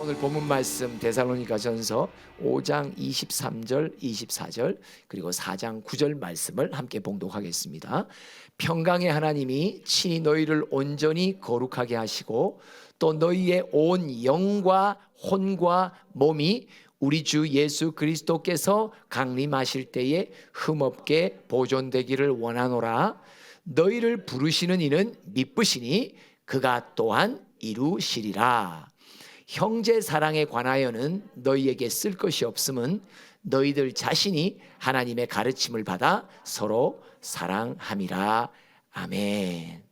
오늘 본문 말씀 데살로니가전서 5장 23절 24절 그리고 4장 9절 말씀을 함께 봉독하겠습니다. 평강의 하나님이 친히 너희를 온전히 거룩하게 하시고 또 너희의 온 영과 혼과 몸이 우리 주 예수 그리스도께서 강림하실 때에 흠없게 보존되기를 원하노라. 너희를 부르시는 이는 미쁘시니 그가 또한 이루시리라. 형제 사랑에 관하여는 너희에게 쓸 것이 없음은 너희들 자신이 하나님의 가르침을 받아 서로 사랑함이라. 아멘.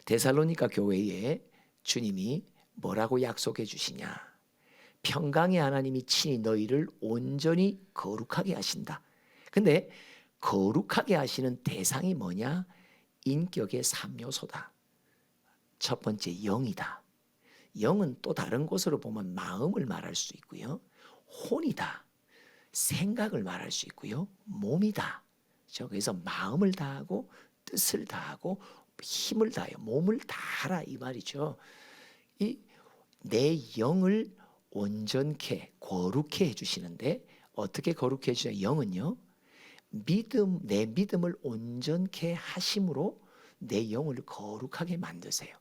데살로니가 교회에 주님이 뭐라고 약속해 주시냐? 평강의 하나님이 친히 너희를 온전히 거룩하게 하신다. 근데 거룩하게 하시는 대상이 뭐냐? 인격의 3요소다. 첫 번째 영이다. 영은 또 다른 곳으로 보면 마음을 말할 수 있고요. 혼이다. 생각을 말할 수 있고요. 몸이다. 그래서 마음을 다하고 뜻을 다하고 힘을 다해요. 몸을 다하라 이 말이죠. 내 영을 온전케 거룩해 해주시는데 어떻게 거룩해 해주냐? 영은요. 내 믿음을 온전케 하심으로 내 영을 거룩하게 만드세요.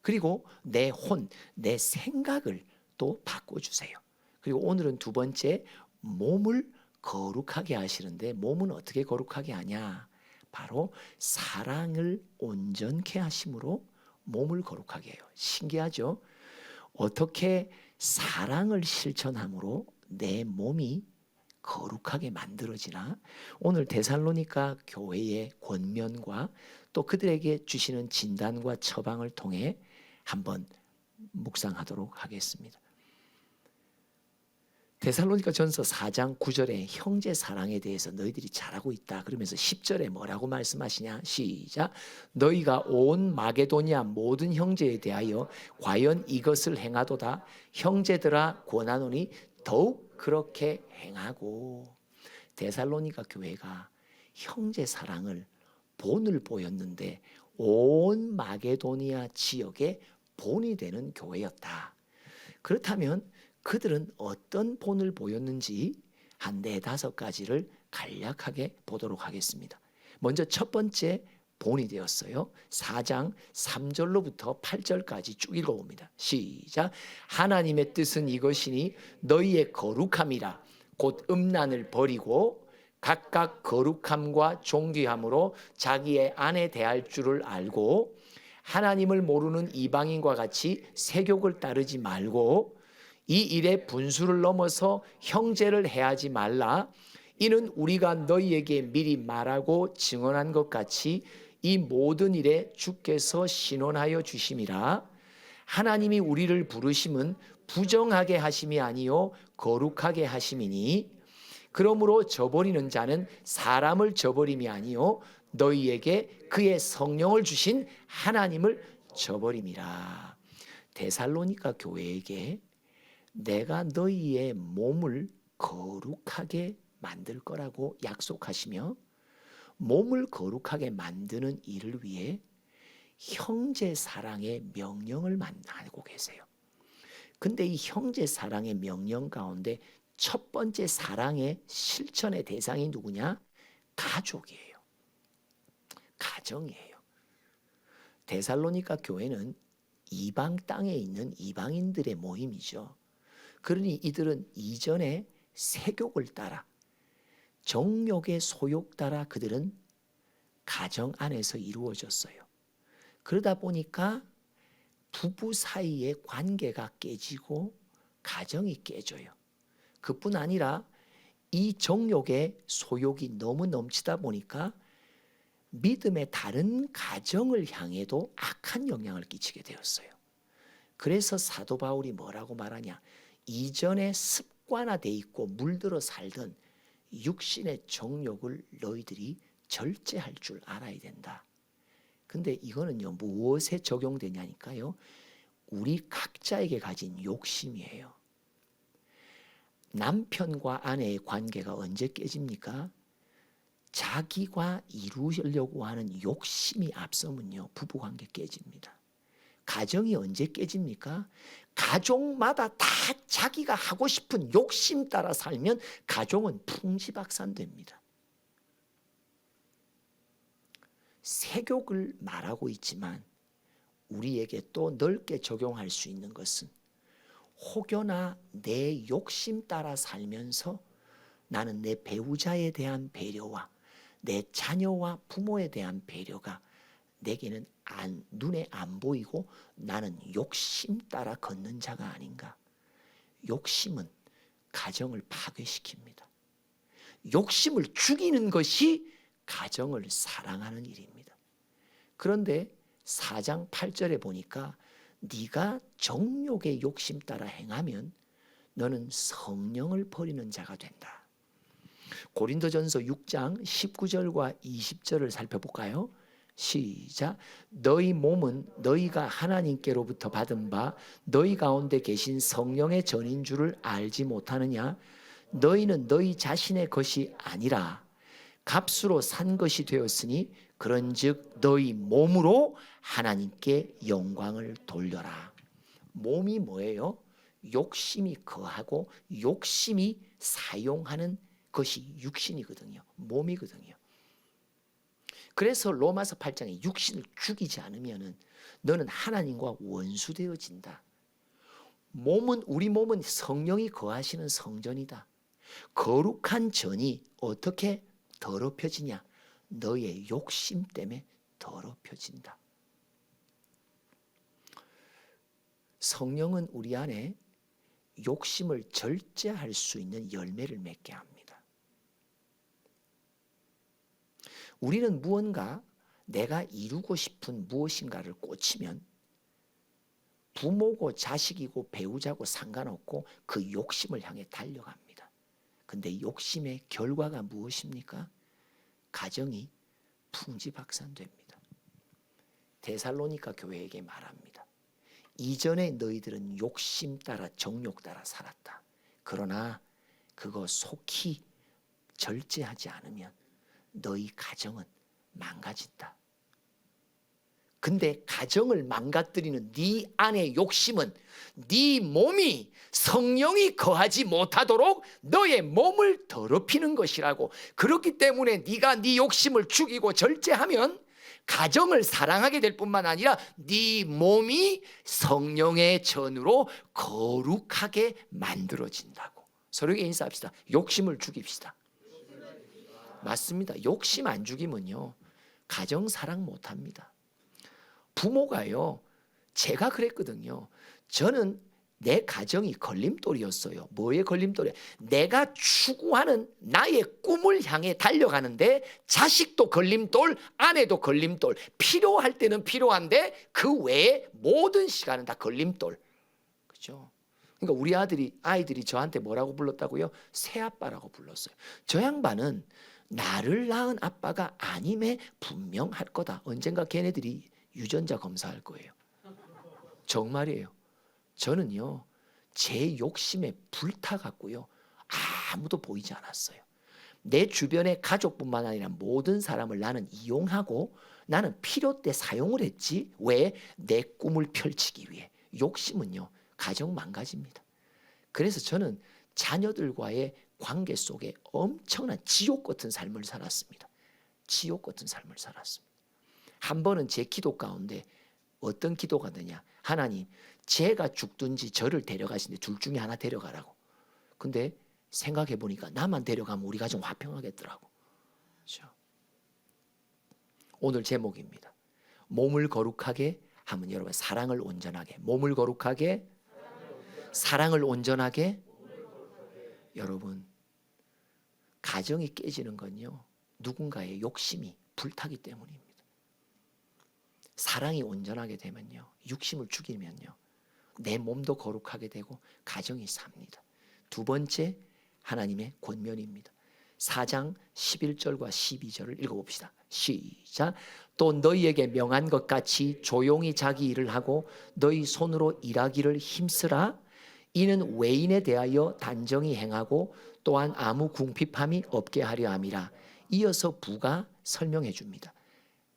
그리고 내 혼, 내 생각을 또 바꿔주세요. 그리고 오늘은 두 번째, 몸을 거룩하게 하시는데 몸은 어떻게 거룩하게 하냐? 바로 사랑을 온전케 하심으로 몸을 거룩하게 해요. 신기하죠? 어떻게 사랑을 실천함으로 내 몸이 거룩하게 만들어지나? 오늘 데살로니가 교회의 권면과 또 그들에게 주시는 진단과 처방을 통해 한번 묵상하도록 하겠습니다. 데살로니가 전서 4장 9절에 형제 사랑에 대해서 너희들이 잘하고 있다 그러면서 10절에 뭐라고 말씀하시냐? 시작. 너희가 온 마게도니아 모든 형제에 대하여 과연 이것을 행하도다. 형제들아 권하노니 더욱 그렇게 행하고. 데살로니가 교회가 형제 사랑을 본을 보였는데 온 마게도니아 지역의 본이 되는 교회였다. 그렇다면 그들은 어떤 본을 보였는지 한 4-5가지를 간략하게 보도록 하겠습니다. 먼저 첫 번째 본이 되었어요. 4장 3절로부터 8절까지 쭉 읽어봅니다. 시작. 하나님의 뜻은 이것이니 너희의 거룩함이라. 곧 음란을 버리고 각각 거룩함과 존귀함으로 자기의 아내 대할 줄을 알고 하나님을 모르는 이방인과 같이 세욕을 따르지 말고 이 일에 분수를 넘어서 형제를 해하지 말라. 이는 우리가 너희에게 미리 말하고 증언한 것 같이 이 모든 일에 주께서 신원하여 주심이라. 하나님이 우리를 부르심은 부정하게 하심이 아니요 거룩하게 하심이니 그러므로 저버리는 자는 사람을 저버림이 아니요 너희에게 그의 성령을 주신 하나님을 저버림이라. 데살로니가 교회에게 내가 너희의 몸을 거룩하게 만들 거라고 약속하시며 몸을 거룩하게 만드는 일을 위해 형제 사랑의 명령을 하고 계세요. 근데 이 형제 사랑의 명령 가운데 첫 번째 사랑의 실천의 대상이 누구냐? 가족이에요. 가정이에요. 데살로니가 교회는 이방 땅에 있는 이방인들의 모임이죠. 그러니 이들은 이전에 세욕을 따라 정욕의 소욕 따라 그들은 가정 안에서 이루어졌어요. 그러다 보니까 부부 사이의 관계가 깨지고 가정이 깨져요. 그뿐 아니라 이 정욕의 소욕이 너무 넘치다 보니까 믿음의 다른 가정을 향해도 악한 영향을 끼치게 되었어요. 그래서 사도 바울이 뭐라고 말하냐? 이전에 습관화돼 있고 물들어 살던 육신의 정욕을 너희들이 절제할 줄 알아야 된다. 근데 이거는요, 무엇에 적용되냐니까요. 우리 각자에게 가진 욕심이에요. 남편과 아내의 관계가 언제 깨집니까? 자기가 이루려고 하는 욕심이 앞서면요, 부부관계 깨집니다. 가정이 언제 깨집니까? 가족마다 다 자기가 하고 싶은 욕심 따라 살면 가정은 풍지박산됩니다. 세욕을 말하고 있지만 우리에게 또 넓게 적용할 수 있는 것은 혹여나 내 욕심 따라 살면서 나는 내 배우자에 대한 배려와 내 자녀와 부모에 대한 배려가 내게는 눈에 안 보이고 나는 욕심 따라 걷는 자가 아닌가. 욕심은 가정을 파괴시킵니다. 욕심을 죽이는 것이 가정을 사랑하는 일입니다. 그런데 4장 8절에 보니까 네가 정욕의 욕심 따라 행하면 너는 성령을 버리는 자가 된다. 고린도전서 6장 19절과 20절을 살펴볼까요? 시작. 너희 몸은 너희가 하나님께로부터 받은 바 너희 가운데 계신 성령의 전인 줄을 알지 못하느냐? 너희는 너희 자신의 것이 아니라 값으로 산 것이 되었으니 그런즉 너희 몸으로 하나님께 영광을 돌려라. 몸이 뭐예요? 욕심이 거하고 욕심이 사용하는 것이 육신이거든요. 몸이거든요. 그래서 로마서 8장에 육신을 죽이지 않으면 너는 하나님과 원수되어진다. 우리 몸은 성령이 거하시는 성전이다. 거룩한 전이 어떻게 더럽혀지냐? 너의 욕심 때문에 더럽혀진다. 성령은 우리 안에 욕심을 절제할 수 있는 열매를 맺게 합니다. 우리는 무언가 내가 이루고 싶은 무엇인가를 꽂히면 부모고 자식이고 배우자고 상관없고 그 욕심을 향해 달려갑니다. 근데 욕심의 결과가 무엇입니까? 가정이 풍지박산됩니다. 데살로니가 교회에게 말합니다. 이전에 너희들은 욕심 따라 정욕 따라 살았다. 그러나 그거 속히 절제하지 않으면 너희 가정은 망가진다. 근데 가정을 망가뜨리는 네 안의 욕심은 네 몸이 성령이 거하지 못하도록 너의 몸을 더럽히는 것이라고. 그렇기 때문에 네가 네 욕심을 죽이고 절제하면 가정을 사랑하게 될 뿐만 아니라 네 몸이 성령의 전으로 거룩하게 만들어진다고. 서로에게 인사합시다. 욕심을 죽입시다. 맞습니다. 욕심 안 죽이면요 가정 사랑 못합니다. 부모가요, 제가 그랬거든요. 저는 내 가정이 걸림돌이었어요. 뭐의 걸림돌이야? 내가 추구하는 나의 꿈을 향해 달려가는데 자식도 걸림돌, 아내도 걸림돌. 필요할 때는 필요한데 그 외에 모든 시간은 다 걸림돌. 그렇죠? 그러니까 우리 아이들이 저한테 뭐라고 불렀다고요? 새아빠라고 불렀어요. 저 양반은 나를 낳은 아빠가 아님에 분명할 거다. 언젠가 걔네들이 유전자 검사할 거예요. 정말이에요. 저는요 제 욕심에 불타갖고요 아무도 보이지 않았어요. 내 주변의 가족뿐만 아니라 모든 사람을 나는 이용하고 나는 필요 때 사용을 했지. 왜? 내 꿈을 펼치기 위해. 욕심은요 가정 망가집니다. 그래서 저는 자녀들과의 관계 속에 엄청난 지옥 같은 삶을 살았습니다. 지옥 같은 삶을 살았습니다. 한 번은 제 기도 가운데 어떤 기도가 되냐? 하나님, 제가 죽든지 저를 데려가시는데 둘 중에 하나 데려가라고. 근데 생각해 보니까 나만 데려가면 우리 가정 화평하겠더라고. 그렇죠? 오늘 제목입니다. 몸을 거룩하게 하면 여러분 사랑을 온전하게. 몸을 거룩하게, 사랑을 온전하게. 여러분 가정이 깨지는 건요 누군가의 욕심이 불타기 때문입니다. 사랑이 온전하게 되면요 육심을 죽이면요 내 몸도 거룩하게 되고 가정이 삽니다. 두 번째 하나님의 권면입니다. 4장 11절과 12절을 읽어봅시다. 시작. 또 너희에게 명한 것 같이 조용히 자기 일을 하고 너희 손으로 일하기를 힘쓰라. 이는 외인에 대하여 단정히 행하고 또한 아무 궁핍함이 없게 하려 함이라. 이어서 부가 설명해 줍니다.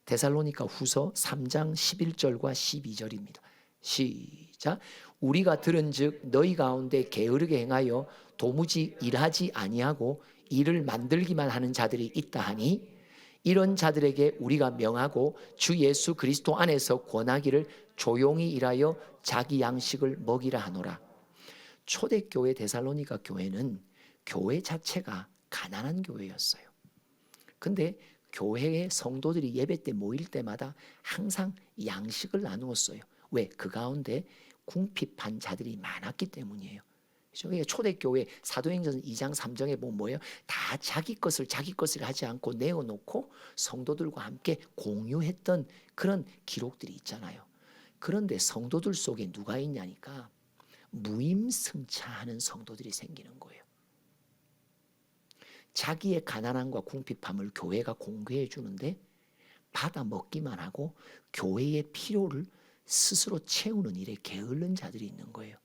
데살로니가 후서 3장 11절과 12절입니다. 시작. 우리가 들은즉 너희 가운데 게으르게 행하여 도무지 일하지 아니하고 일을 만들기만 하는 자들이 있다 하니 이런 자들에게 우리가 명하고 주 예수 그리스도 안에서 권하기를 조용히 일하여 자기 양식을 먹이라 하노라. 초대교회 데살로니가 교회는 교회 자체가 가난한 교회였어요. 근데 교회의 성도들이 예배 때 모일 때마다 항상 양식을 나누었어요. 왜? 그 가운데 궁핍한 자들이 많았기 때문이에요. 초대교회 사도행전 2장 3장에 보면 뭐예요? 다 자기 것을 하지 않고 내어놓고 성도들과 함께 공유했던 그런 기록들이 있잖아요. 그런데 성도들 속에 누가 있냐니까 무임승차하는 성도들이 생기는 거예요. 자기의 가난함과 궁핍함을 교회가 공개해 주는데 받아 먹기만 하고 교회의 필요를 스스로 채우는 일에 게으른 자들이 있는 거예요.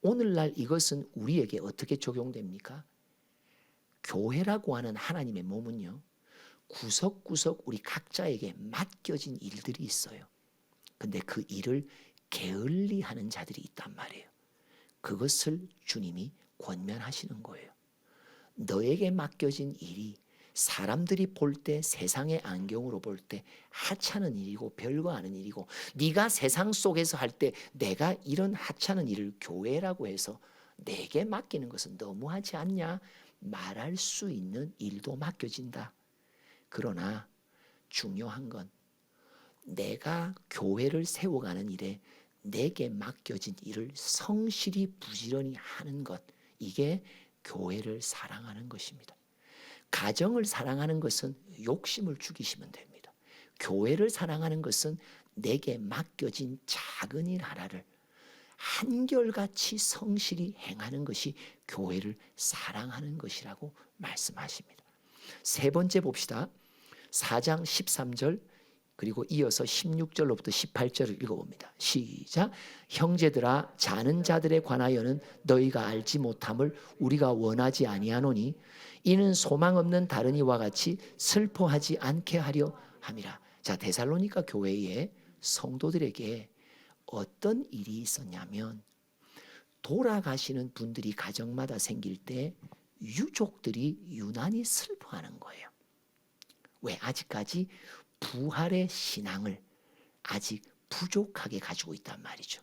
오늘날 이것은 우리에게 어떻게 적용됩니까? 교회라고 하는 하나님의 몸은요, 구석구석 우리 각자에게 맡겨진 일들이 있어요. 근데 그 일을 게을리 하는 자들이 있단 말이에요. 그것을 주님이 권면하시는 거예요. 너에게 맡겨진 일이 사람들이 볼 때, 세상의 안경으로 볼 때 하찮은 일이고 별거 아닌 일이고, 네가 세상 속에서 할 때 내가 이런 하찮은 일을 교회라고 해서 내게 맡기는 것은 너무하지 않냐 말할 수 있는 일도 맡겨진다. 그러나 중요한 건 내가 교회를 세워가는 일에 내게 맡겨진 일을 성실히 부지런히 하는 것, 이게 교회를 사랑하는 것입니다. 가정을 사랑하는 것은 욕심을 죽이시면 됩니다. 교회를 사랑하는 것은 내게 맡겨진 작은 일 하나를 한결같이 성실히 행하는 것이 교회를 사랑하는 것이라고 말씀하십니다. 세 번째 봅시다. 4장 13절 그리고 이어서 16절로부터 18절을 읽어봅니다. 시작. 형제들아, 자는 자들에 관하여는 너희가 알지 못함을 우리가 원하지 아니하노니 이는 소망 없는 다른 이와 같이 슬퍼하지 않게 하려 함이라. 자, 데살로니가 교회의 성도들에게 어떤 일이 있었냐면, 돌아가시는 분들이 가정마다 생길 때 유족들이 유난히 슬퍼하는 거예요. 왜? 아직까지 부활의 신앙을 아직 부족하게 가지고 있단 말이죠.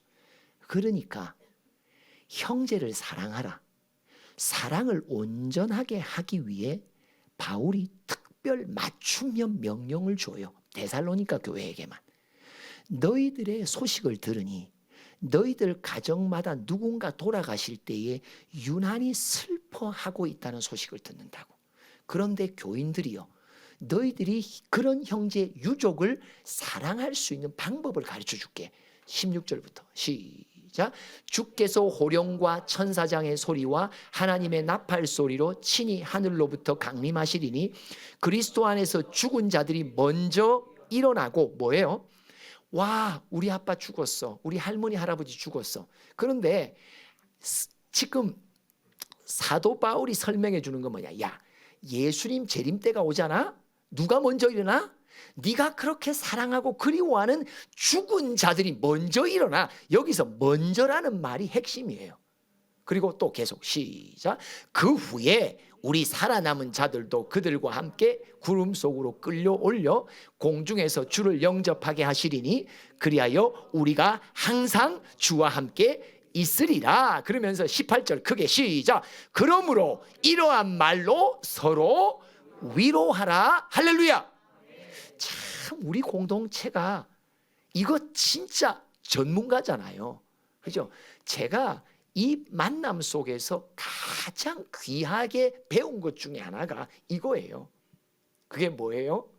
그러니까 형제를 사랑하라. 사랑을 온전하게 하기 위해 바울이 특별 맞춤형 명령을 줘요. 데살로니가 교회에게만. 너희들의 소식을 들으니 너희들 가정마다 누군가 돌아가실 때에 유난히 슬퍼하고 있다는 소식을 듣는다고. 그런데 교인들이요, 너희들이 그런 형제 유족을 사랑할 수 있는 방법을 가르쳐 줄게. 16절부터 시작. 주께서 호령과 천사장의 소리와 하나님의 나팔 소리로 친히 하늘로부터 강림하시리니 그리스도 안에서 죽은 자들이 먼저 일어나고, 뭐예요? 와, 우리 아빠 죽었어, 우리 할머니 할아버지 죽었어. 그런데 지금 사도 바울이 설명해 주는 건 뭐냐? 야, 예수님 재림 때가 오잖아. 누가 먼저 일어나? 네가 그렇게 사랑하고 그리워하는 죽은 자들이 먼저 일어나. 여기서 먼저라는 말이 핵심이에요. 그리고 또 계속 시작. 그 후에 우리 살아남은 자들도 그들과 함께 구름 속으로 끌려올려 공중에서 주를 영접하게 하시리니 그리하여 우리가 항상 주와 함께 있으리라. 그러면서 18절 크게 시작. 그러므로 이러한 말로 서로 위로하라. 할렐루야. 참 우리 공동체가 이거 진짜 전문가잖아요. 그죠? 제가 이 만남 속에서 가장 귀하게 배운 것 중에 하나가 이거예요. 그게 뭐예요?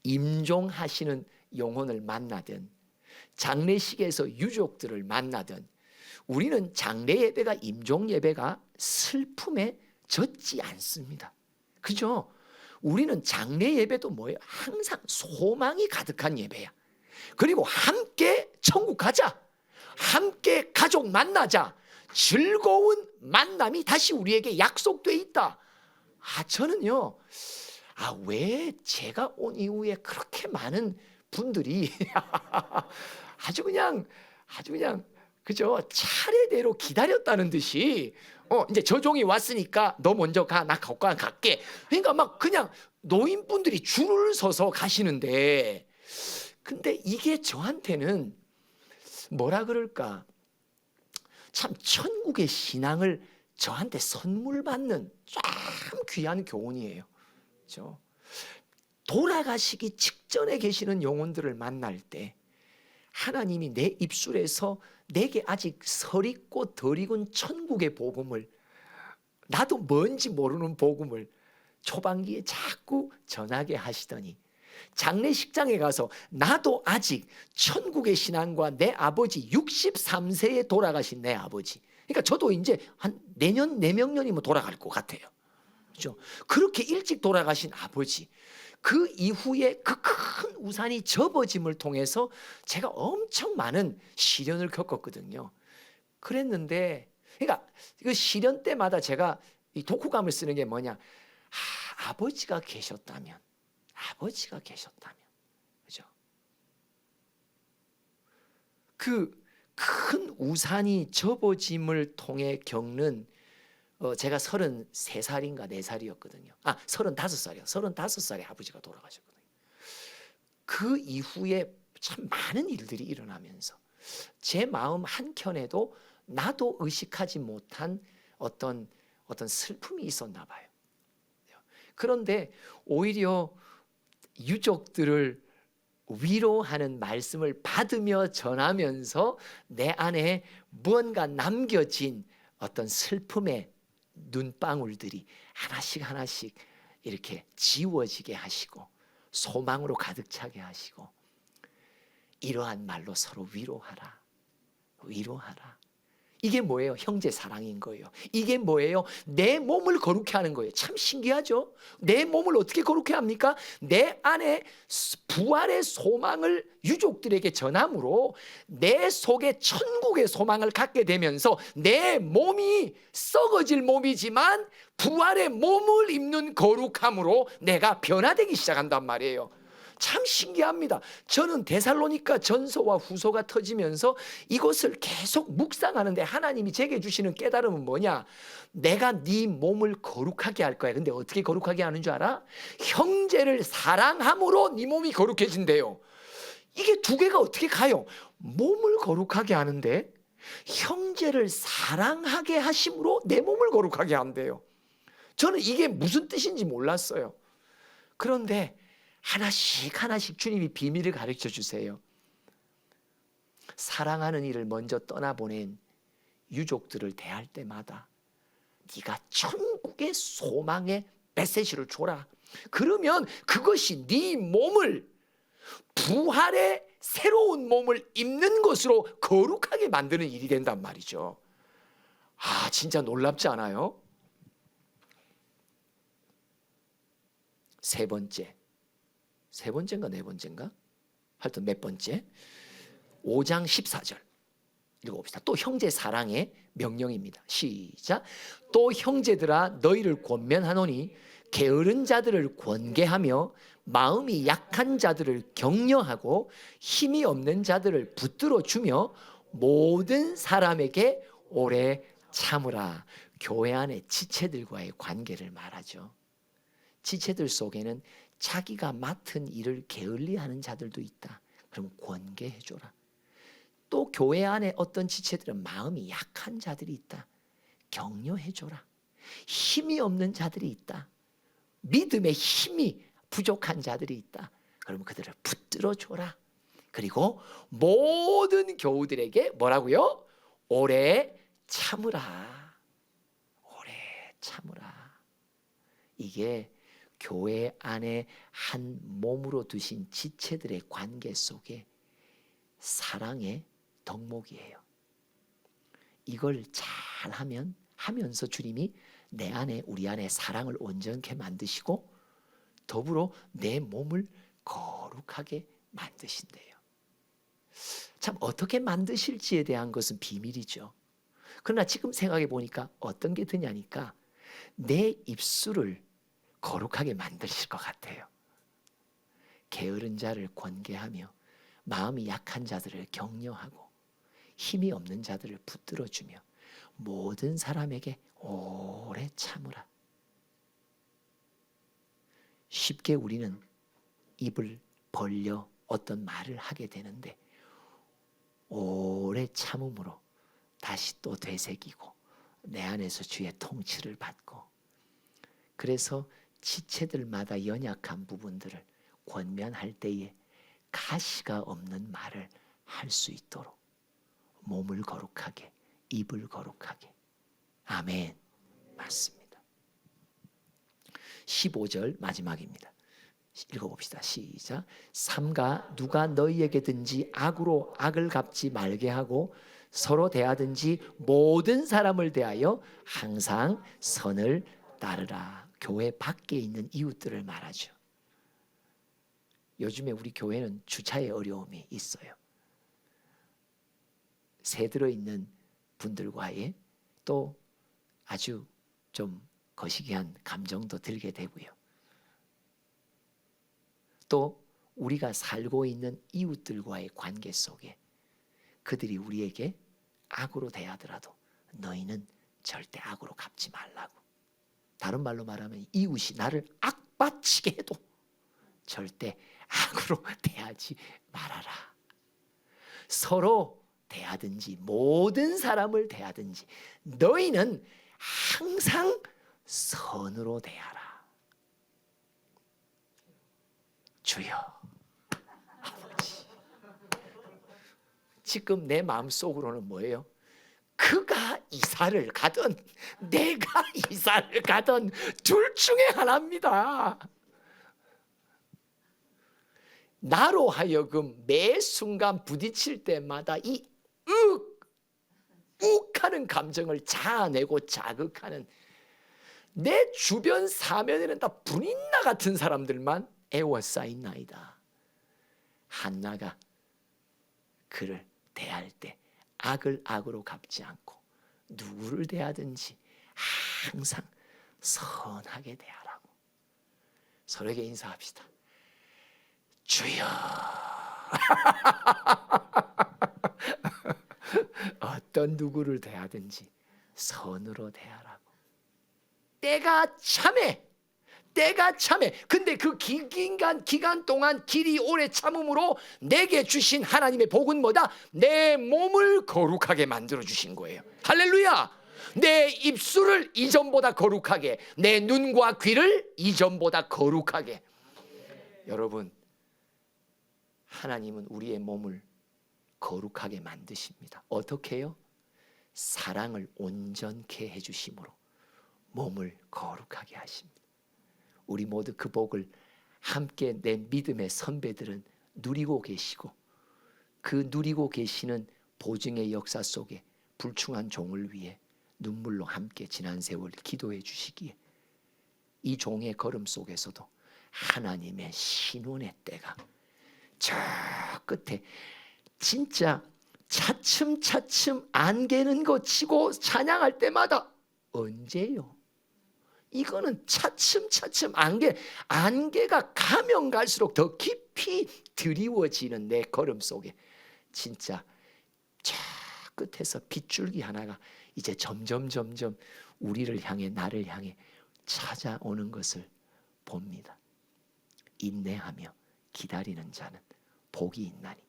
임종하시는 영혼을 만나든 장례식에서 유족들을 만나든 우리는 장례 예배가, 임종 예배가 슬픔에 젖지 않습니다. 그죠? 우리는 장례 예배도 뭐예요? 항상 소망이 가득한 예배야. 그리고 함께 천국 가자, 함께 가족 만나자, 즐거운 만남이 다시 우리에게 약속돼 있다. 저는요, 왜 제가 온 이후에 그렇게 많은 분들이 아주 그냥 그죠? 차례대로 기다렸다는 듯이 이제 저 종이 왔으니까 너 먼저 가, 나 갖고 갈게. 그러니까 막 그냥 노인분들이 줄을 서서 가시는데, 근데 이게 저한테는 뭐라 그럴까, 참 천국의 신앙을 저한테 선물 받는 참 귀한 교훈이에요. 그렇죠? 돌아가시기 직전에 계시는 영혼들을 만날 때 하나님이 내 입술에서 내게 아직 설익고 덜 익은 천국의 복음을, 나도 뭔지 모르는 복음을 초반기에 자꾸 전하게 하시더니 장례식장에 가서 나도 아직 천국의 신앙과 내 아버지 63세에 돌아가신 내 아버지, 그러니까 저도 이제 한 내년 내명년이면 돌아갈 것 같아요. 그렇죠? 그렇게 일찍 돌아가신 아버지, 그 이후에 그 큰 우산이 접어짐을 통해서 제가 엄청 많은 시련을 겪었거든요. 그랬는데, 그러니까 그 시련 때마다 제가 이 독후감을 쓰는 게 뭐냐, 아버지가 계셨다면, 아버지가 계셨다면, 그죠? 그 큰 우산이 접어짐을 통해 겪는, 제가 33살인가 4살이었거든요. 35살이요. 35살에 아버지가 돌아가셨거든요. 그 이후에 참 많은 일들이 일어나면서 제 마음 한켠에도 나도 의식하지 못한 어떤 슬픔이 있었나 봐요. 그런데 오히려 유족들을 위로하는 말씀을 받으며 전하면서 내 안에 무언가 남겨진 어떤 슬픔의 눈방울들이 하나씩 이렇게 지워지게 하시고 소망으로 가득 차게 하시고, 이러한 말로 서로 위로하라, 위로하라. 이게 뭐예요? 형제 사랑인 거예요. 이게 뭐예요? 내 몸을 거룩해 하는 거예요. 참 신기하죠? 내 몸을 어떻게 거룩해 합니까? 내 안에 부활의 소망을 유족들에게 전함으로 내 속에 천국의 소망을 갖게 되면서 내 몸이 썩어질 몸이지만 부활의 몸을 입는 거룩함으로 내가 변화되기 시작한단 말이에요. 참 신기합니다. 저는 데살로니가 전서와 후서가 터지면서 이것을 계속 묵상하는데 하나님이 제게 주시는 깨달음은 뭐냐? 내가 네 몸을 거룩하게 할 거야. 근데 어떻게 거룩하게 하는 줄 알아? 형제를 사랑함으로 네 몸이 거룩해진대요. 이게 두 개가 어떻게 가요? 몸을 거룩하게 하는데 형제를 사랑하게 하심으로 내 몸을 거룩하게 한대요. 저는 이게 무슨 뜻인지 몰랐어요. 그런데 하나씩 주님이 비밀을 가르쳐 주세요. 사랑하는 이를 먼저 떠나보낸 유족들을 대할 때마다 네가 천국의 소망의 메시지를 줘라. 그러면 그것이 네 몸을, 부활의 새로운 몸을 입는 것으로 거룩하게 만드는 일이 된단 말이죠. 진짜 놀랍지 않아요? 세 번째인가 네 번째인가? 하여튼 몇 번째? 5장 14절 읽어봅시다. 또 형제 사랑의 명령입니다. 시작. 또 형제들아 너희를 권면하노니 게으른 자들을 권계하며 마음이 약한 자들을 격려하고 힘이 없는 자들을 붙들어 주며 모든 사람에게 오래 참으라. 교회 안에 지체들과의 관계를 말하죠. 지체들 속에는 자기가 맡은 일을 게을리하는 자들도 있다. 그럼 권계해줘라. 또 교회 안에 어떤 지체들은 마음이 약한 자들이 있다. 격려해줘라. 힘이 없는 자들이 있다. 믿음의 힘이 부족한 자들이 있다. 그러면 그들을 붙들어줘라. 그리고 모든 교우들에게 뭐라고요? 오래 참으라. 오래 참으라. 이게 교회 안에 한 몸으로 두신 지체들의 관계 속에 사랑의 덕목이에요. 이걸 잘 하면서 주님이 내 안에, 우리 안에 사랑을 온전케 만드시고 더불어 내 몸을 거룩하게 만드신대요. 참 어떻게 만드실지에 대한 것은 비밀이죠. 그러나 지금 생각해 보니까 어떤 게 드냐니까 내 입술을 거룩하게 만드실 것 같아요. 게으른 자를 권계하며 마음이 약한 자들을 격려하고 힘이 없는 자들을 붙들어주며 모든 사람에게 오래 참으라. 쉽게 우리는 입을 벌려 어떤 말을 하게 되는데 오래 참음으로 다시 또 되새기고 내 안에서 주의 통치를 받고, 그래서 지체들마다 연약한 부분들을 권면할 때에 가시가 없는 말을 할 수 있도록 몸을 거룩하게, 입을 거룩하게. 아멘. 맞습니다. 15절 마지막입니다. 읽어봅시다. 시작. 삼가 누가 너희에게든지 악으로 악을 갚지 말게 하고 서로 대하든지 모든 사람을 대하여 항상 선을 따르라. 교회 밖에 있는 이웃들을 말하죠. 요즘에 우리 교회는 주차에 어려움이 있어요. 새 들어있는 분들과의 또 아주 좀 거시기한 감정도 들게 되고요. 또 우리가 살고 있는 이웃들과의 관계 속에 그들이 우리에게 악으로 대하더라도 너희는 절대 악으로 갚지 말라고. 다른 말로 말하면 이웃이 나를 악받치게 해도 절대 악으로 대하지 말아라. 서로 대하든지 모든 사람을 대하든지 너희는 항상 선으로 대하라. 주여, 아버지, 지금 내 마음속으로는 뭐예요? 그가 이사를 가든 내가 이사를 가든 둘 중에 하나입니다. 나로 하여금 매 순간 부딪힐 때마다 이 욱하는 감정을 자아내고 자극하는, 내 주변 사면에는 다 분인나 같은 사람들만 애워싸인나이다. 한나가 그를 대할 때 악을 악으로 갚지 않고 누구를 대하든지 항상 선하게 대하라고. 서로에게 인사합시다. 주여. 어떤 누구를 대하든지 선으로 대하라고. 때가 참해. 근데 그 기간 동안 길이 오래 참음으로 내게 주신 하나님의 복은 뭐다? 내 몸을 거룩하게 만들어 주신 거예요. 할렐루야. 내 입술을 이전보다 거룩하게, 내 눈과 귀를 이전보다 거룩하게. 여러분, 하나님은 우리의 몸을 거룩하게 만드십니다. 어떻게 해요? 사랑을 온전케 해주심으로 몸을 거룩하게 하십니다. 우리 모두 그 복을 함께 내 믿음의 선배들은 누리고 계시고, 그 누리고 계시는 보증의 역사 속에 불충한 종을 위해 눈물로 함께 지난 세월 기도해 주시기에 이 종의 걸음 속에서도 하나님의 신원의 때가 저 끝에 진짜 차츰차츰 안개는 거 치고 찬양할 때마다 언제요? 이거는 차츰차츰 안개가 가면 갈수록 더 깊이 드리워지는 내 걸음 속에 진짜 저 끝에서 빗줄기 하나가 이제 점점 우리를 향해, 나를 향해 찾아오는 것을 봅니다. 인내하며 기다리는 자는 복이 있나니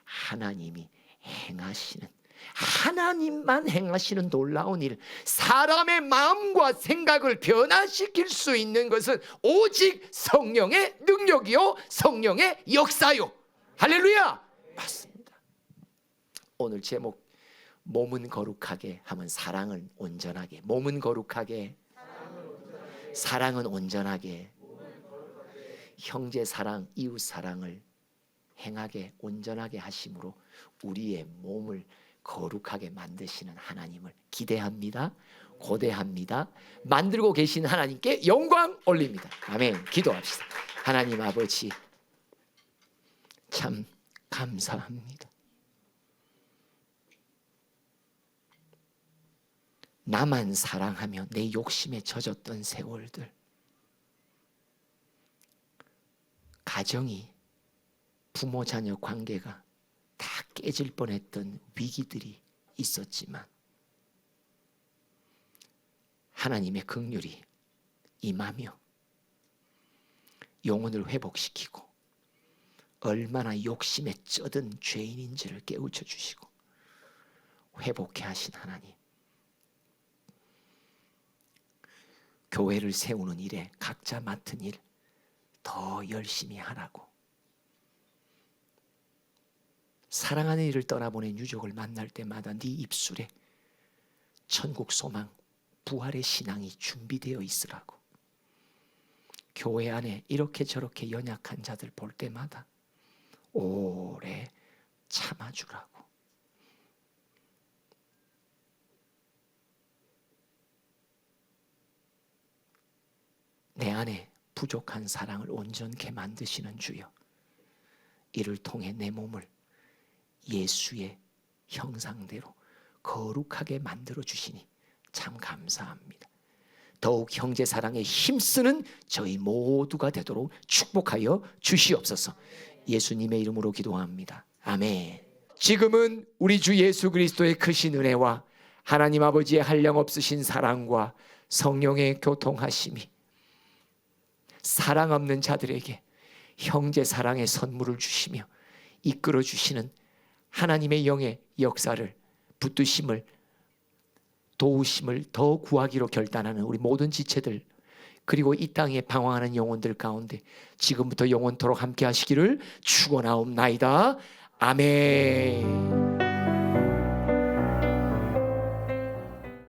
하나님이 행하시는, 하나님만 행하시는 놀라운 일, 사람의 마음과 생각을 변화시킬 수 있는 것은 오직 성령의 능력이요 성령의 역사요. 할렐루야. 맞습니다. 오늘 제목 몸은 거룩하게 하면 사랑은 온전하게, 몸은 거룩하게, 사랑은 온전하게, 형제 사랑, 이웃 사랑을 행하게 온전하게 하심으로 우리의 몸을 거룩하게 만드시는 하나님을 기대합니다. 고대합니다. 만들고 계신 하나님께 영광 올립니다. 아멘. 기도합시다. 하나님 아버지, 참 감사합니다. 나만 사랑하며 내 욕심에 젖었던 세월들, 가정이 부모 자녀 관계가 다 깨질 뻔했던 위기들이 있었지만 하나님의 긍휼이 임하며 영혼을 회복시키고 얼마나 욕심에 쩌든 죄인인지를 깨우쳐 주시고 회복해 하신 하나님, 교회를 세우는 일에 각자 맡은 일 더 열심히 하라고, 사랑하는 이를 떠나보낸 유족을 만날 때마다 네 입술에 천국 소망, 부활의 신앙이 준비되어 있으라고, 교회 안에 이렇게 저렇게 연약한 자들 볼 때마다 오래 참아주라고, 내 안에 부족한 사랑을 온전케 만드시는 주여, 이를 통해 내 몸을 예수의 형상대로 거룩하게 만들어 주시니 참 감사합니다. 더욱 형제 사랑에 힘쓰는 저희 모두가 되도록 축복하여 주시옵소서. 예수님의 이름으로 기도합니다. 아멘. 지금은 우리 주 예수 그리스도의 크신 은혜와 하나님 아버지의 한량없으신 사랑과 성령의 교통하심이 사랑 없는 자들에게 형제 사랑의 선물을 주시며 이끌어 주시는 하나님의 영의 역사를, 붙드심을, 도우심을 더 구하기로 결단하는 우리 모든 지체들, 그리고 이 땅에 방황하는 영혼들 가운데 지금부터 영원토록 함께 하시기를 축원하옵나이다. 아멘.